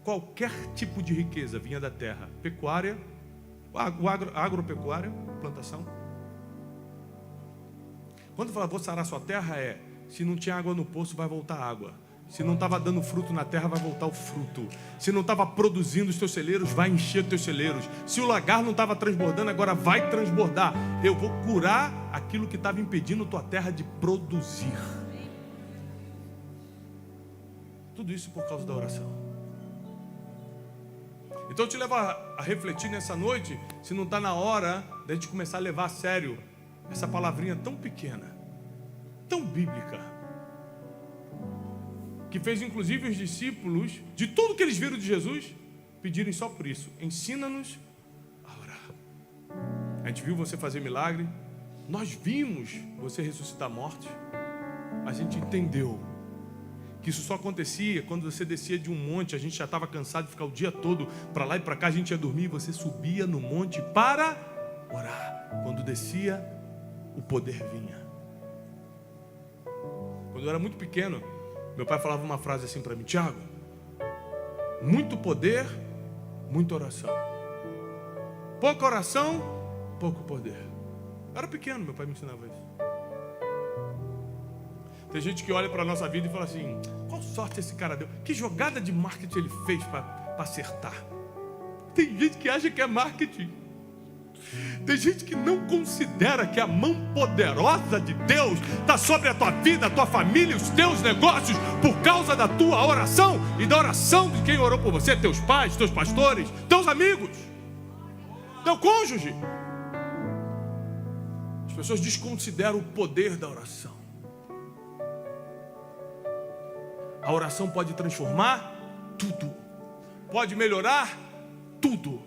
Speaker 1: qualquer tipo de riqueza vinha da terra. Pecuária, agropecuária, plantação. Quando fala vou sarar a sua terra, se não tinha água no poço, vai voltar água. Se não estava dando fruto na terra, vai voltar o fruto. Se não estava produzindo os teus celeiros, vai encher os teus celeiros. Se o lagar não estava transbordando, agora vai transbordar. Eu vou curar aquilo que estava impedindo tua terra de produzir. Tudo isso por causa da oração. Então eu te levo a refletir nessa noite, se não está na hora da gente começar a levar a sério essa palavrinha tão pequena, tão bíblica, que fez inclusive os discípulos, de tudo que eles viram de Jesus, pedirem só por isso: ensina-nos a orar. A gente viu você fazer milagre, nós vimos você ressuscitar mortos, a gente entendeu que isso só acontecia quando você descia de um monte. A gente já estava cansado de ficar o dia todo para lá e para cá, a gente ia dormir e você subia no monte para orar. Quando descia, o poder vinha. Quando eu era muito pequeno, meu pai falava uma frase assim para mim: Tiago, muito poder, muita oração. Pouca oração, pouco poder. Eu era pequeno, meu pai me ensinava isso. Tem gente que olha para a nossa vida e fala assim: qual sorte esse cara deu? Que jogada de marketing ele fez para acertar? Tem gente que acha que é marketing. Tem gente que não considera que a mão poderosa de Deus está sobre a tua vida, a tua família, os teus negócios, por causa da tua oração e da oração de quem orou por você, teus pais, teus pastores, teus amigos, teu cônjuge. As pessoas desconsideram o poder da oração. A oração pode transformar tudo, pode melhorar tudo.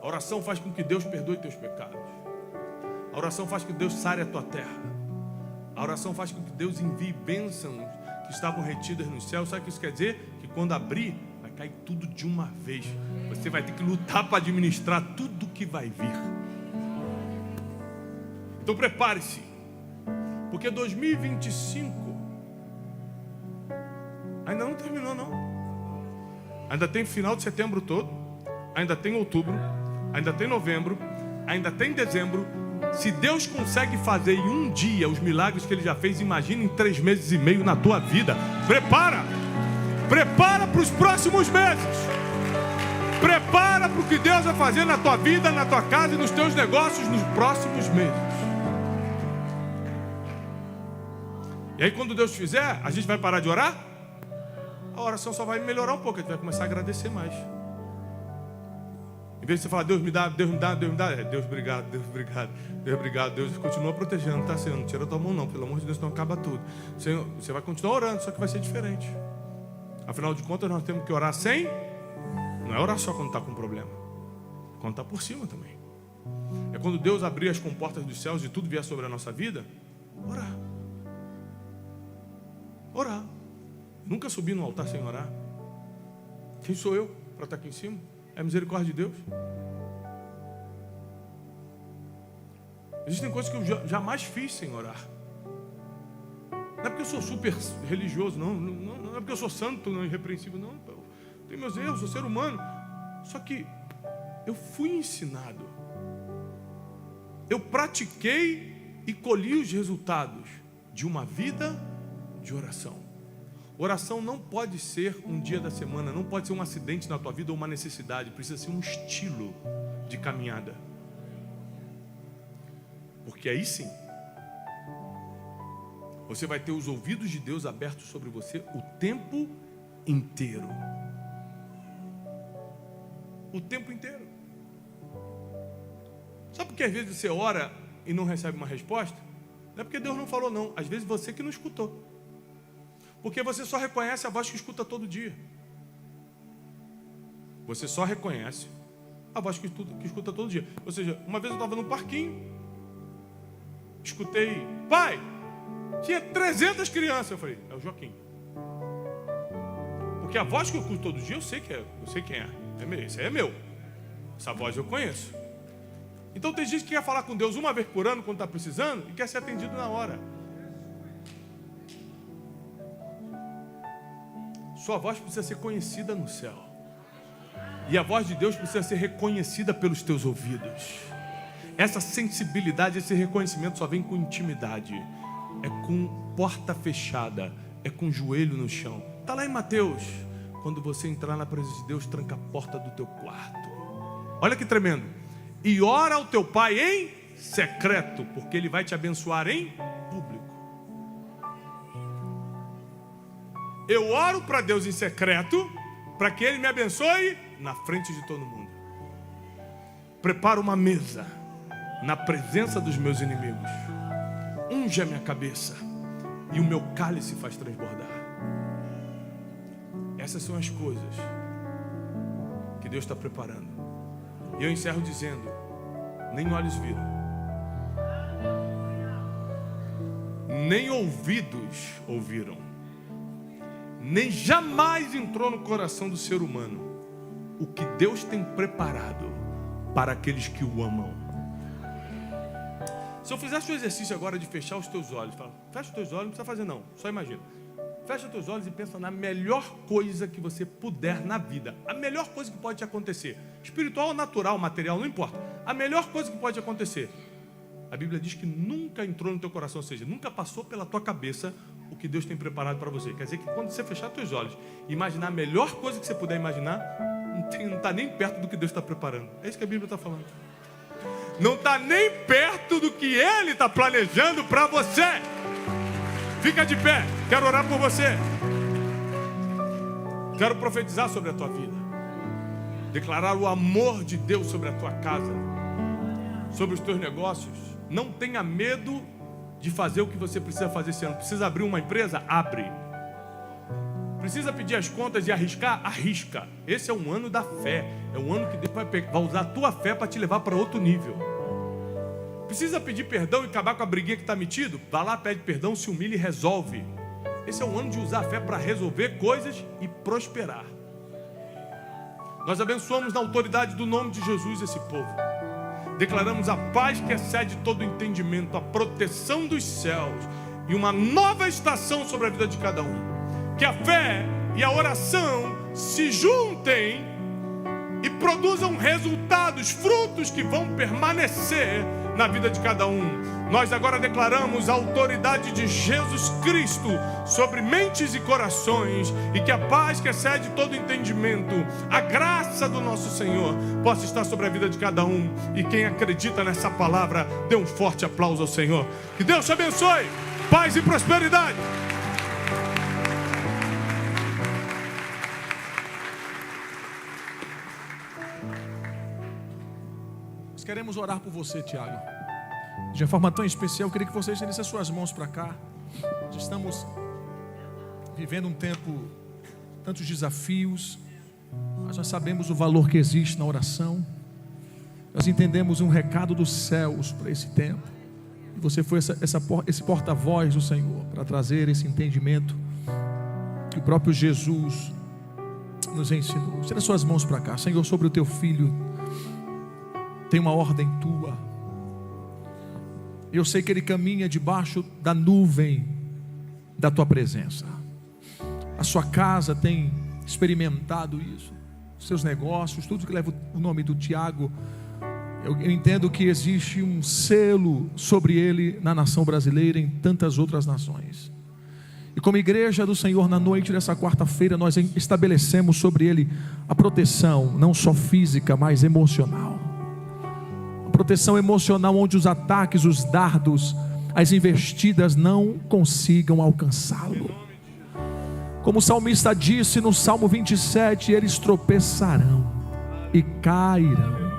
Speaker 1: A oração faz com que Deus perdoe teus pecados. A oração faz com que Deus sare a tua terra. A oração faz com que Deus envie bênçãos que estavam retidas no céu. Sabe o que isso quer dizer? Que quando abrir, vai cair tudo de uma vez. Você vai ter que lutar para administrar tudo que vai vir. Então prepare-se, porque 2025 ainda não terminou, não. Ainda tem final de setembro todo, ainda tem outubro, ainda tem novembro, ainda tem dezembro. Se Deus consegue fazer em um dia os milagres que Ele já fez, imagina em 3 meses e meio na tua vida. Prepara para os próximos meses. Prepara para o que Deus vai fazer na tua vida, na tua casa e nos teus negócios nos próximos meses. E aí quando Deus fizer, a gente vai parar de orar? A oração só vai melhorar um pouco, a gente vai começar a agradecer mais. Em vez de você falar: Deus me dá, Deus me dá, Deus me dá, Deus obrigado, Deus obrigado, Deus obrigado, Deus continua protegendo, tá, Senhor? Não tira a tua mão não, pelo amor de Deus, não acaba tudo. Senhor, você vai continuar orando, só que vai ser diferente. Afinal de contas, nós temos que orar sem. Não é orar só quando está com problema, quando está por cima também. É quando Deus abrir as comportas dos céus e tudo vier sobre a nossa vida, orar. Orar. Nunca subi no altar sem orar. Quem sou eu para estar aqui em cima? É a misericórdia de Deus. Existem coisas que eu jamais fiz sem orar. Não é porque eu sou super religioso, não é porque eu sou santo, não, irrepreensível, não. Eu tenho meus erros, sou ser humano. Só que eu fui ensinado. Eu pratiquei e colhi os resultados de uma vida de oração. Oração não pode ser um dia da semana, não pode ser um acidente na tua vida ou uma necessidade, precisa ser um estilo de caminhada. Porque aí sim, você vai ter os ouvidos de Deus abertos sobre você o tempo inteiro. O tempo inteiro. Sabe por que às vezes você ora e não recebe uma resposta? Não é porque Deus não falou não, às vezes você que não escutou. Porque você só reconhece a voz que escuta todo dia. Você só reconhece a voz que escuta todo dia. Ou seja, uma vez eu estava no parquinho, escutei: pai, tinha 300 crianças. Eu falei: é o Joaquim. Porque a voz que eu escuto todo dia, eu sei quem é. Esse aí é meu. Essa voz eu conheço. Então tem gente que quer falar com Deus uma vez por ano, quando está precisando, e quer ser atendido na hora. Sua voz precisa ser conhecida no céu. E a voz de Deus precisa ser reconhecida pelos teus ouvidos. Essa sensibilidade, esse reconhecimento só vem com intimidade. É com porta fechada. É com joelho no chão. Está lá em Mateus. Quando você entrar na presença de Deus, tranca a porta do teu quarto. Olha que tremendo. E ora ao teu pai em secreto, porque ele vai te abençoar em público. Eu oro para Deus em secreto, para que Ele me abençoe na frente de todo mundo. Preparo uma mesa na presença dos meus inimigos. Unge a minha cabeça e o meu cálice faz transbordar. Essas são as coisas que Deus está preparando. E eu encerro dizendo: nem olhos viram, nem ouvidos ouviram, nem jamais entrou no coração do ser humano o que Deus tem preparado para aqueles que o amam. Se eu fizesse o exercício agora de fechar os teus olhos, fecha os teus olhos, não precisa fazer não, só imagina. Fecha teus olhos e pensa na melhor coisa que você puder na vida. A melhor coisa que pode te acontecer. Espiritual, natural, material, não importa. A melhor coisa que pode acontecer. A Bíblia diz que nunca entrou no teu coração, ou seja, nunca passou pela tua cabeça o que Deus tem preparado para você. Quer dizer que quando você fechar teus olhos e imaginar a melhor coisa que você puder imaginar, não está nem perto do que Deus está preparando. É isso que a Bíblia está falando. Não está nem perto do que Ele está planejando para você. Fica de pé, quero orar por você. Quero profetizar sobre a tua vida. Declarar o amor de Deus sobre a tua casa, sobre os teus negócios. Não tenha medo de fazer o que você precisa fazer esse ano. Precisa abrir uma empresa? Abre. Precisa pedir as contas e arriscar? Arrisca. Esse é um ano da fé. É um ano que Deus vai usar a tua fé para te levar para outro nível. Precisa pedir perdão e acabar com a briguinha que está metido? Vai lá, pede perdão, se humilha e resolve. Esse é um ano de usar a fé para resolver coisas e prosperar. Nós abençoamos na autoridade do nome de Jesus esse povo. Declaramos a paz que excede todo entendimento, a proteção dos céus e uma nova estação sobre a vida de cada um. Que a fé e a oração se juntem e produzam resultados, frutos que vão permanecer na vida de cada um. Nós agora declaramos a autoridade de Jesus Cristo sobre mentes e corações, e que a paz que excede todo entendimento, a graça do nosso Senhor possa estar sobre a vida de cada um. E quem acredita nessa palavra, dê um forte aplauso ao Senhor. Que Deus te abençoe, paz e prosperidade.
Speaker 2: Nós queremos orar por você, Tiago. De uma forma tão especial, eu queria que você estendesse as suas mãos para cá. Nós estamos vivendo um tempo, tantos desafios, mas nós sabemos o valor que existe na oração. Nós entendemos um recado dos céus para esse tempo. E você foi esse porta-voz do Senhor para trazer esse entendimento que o próprio Jesus nos ensinou. Estenda as suas mãos para cá. Senhor, sobre o teu filho tem uma ordem tua. Eu sei que ele caminha debaixo da nuvem da tua presença. A sua casa tem experimentado isso, os seus negócios, tudo que leva o nome do Tiago. Eu entendo que existe um selo sobre ele na nação brasileira e em tantas outras nações. E como igreja do Senhor, na noite dessa quarta-feira, nós estabelecemos sobre ele a proteção, não só física, mas emocional. Proteção emocional, onde os ataques, os dardos, as investidas não consigam alcançá-lo. Como o salmista disse no Salmo 27, eles tropeçarão e cairão.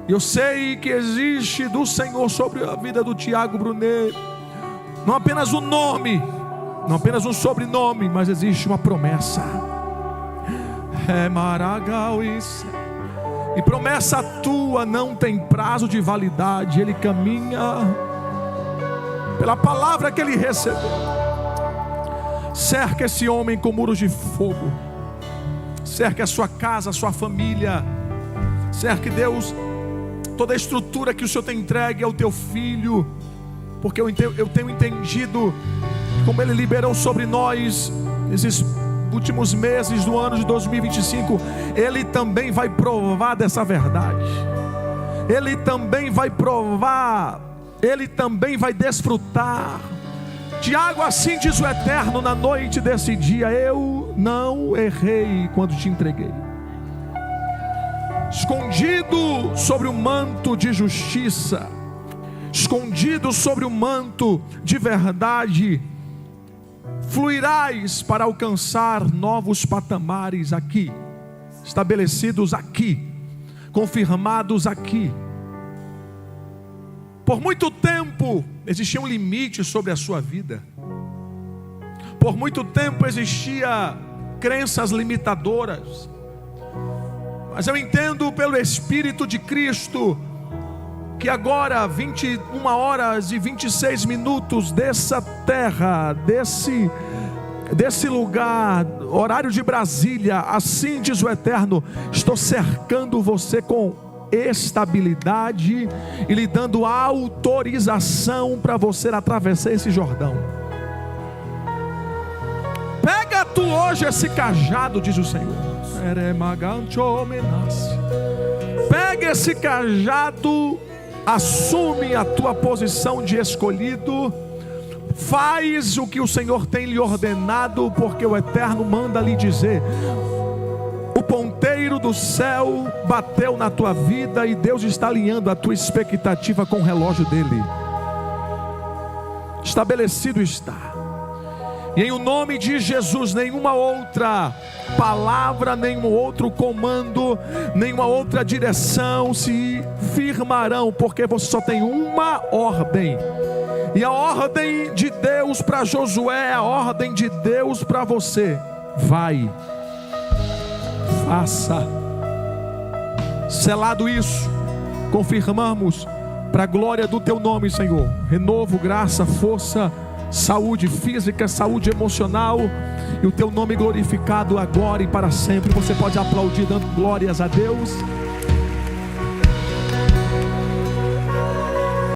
Speaker 2: Eu sei que existe do Senhor sobre a vida do Tiago Brunet, não apenas um nome, não apenas um sobrenome, mas existe uma promessa. E promessa tua não tem prazo de validade. Ele caminha pela palavra que ele recebeu. Cerca esse homem com muros de fogo. Cerca a sua casa, a sua família. Cerca, Deus, toda a estrutura que o Senhor tem entregue ao teu filho. Porque eu tenho entendido como ele liberou sobre nós esses últimos meses do ano de 2025, ele também vai provar dessa verdade. Ele também vai provar, ele também vai desfrutar. Tiago, assim diz o Eterno na noite desse dia: eu não errei quando te entreguei. Escondido sobre o manto de justiça, escondido sobre o manto de verdade, fluirás para alcançar novos patamares aqui, estabelecidos aqui, confirmados aqui. Por muito tempo existia um limite sobre a sua vida. Por muito tempo existia crenças limitadoras. Mas eu entendo pelo Espírito de Cristo que agora, 21 horas e 26 minutos dessa terra, desse lugar, horário de Brasília, assim diz o Eterno, estou cercando você com estabilidade e lhe dando autorização para você atravessar esse Jordão. Pega tu hoje esse cajado, diz o Senhor. Pega esse cajado, assume a tua posição de escolhido, faz o que o Senhor tem lhe ordenado, porque o Eterno manda lhe dizer: o ponteiro do céu bateu na tua vida e Deus está alinhando a tua expectativa com o relógio dele. Estabelecido está. E em o nome de Jesus, nenhuma outra palavra, nenhum outro comando, nenhuma outra direção se firmarão, porque você só tem uma ordem. E a ordem de Deus para Josué é a ordem de Deus para você: vai, faça. Selado isso, confirmamos para a glória do teu nome, Senhor. Renovo, graça, força, saúde física, saúde emocional, e o teu nome glorificado agora e para sempre. Você pode aplaudir dando glórias a Deus.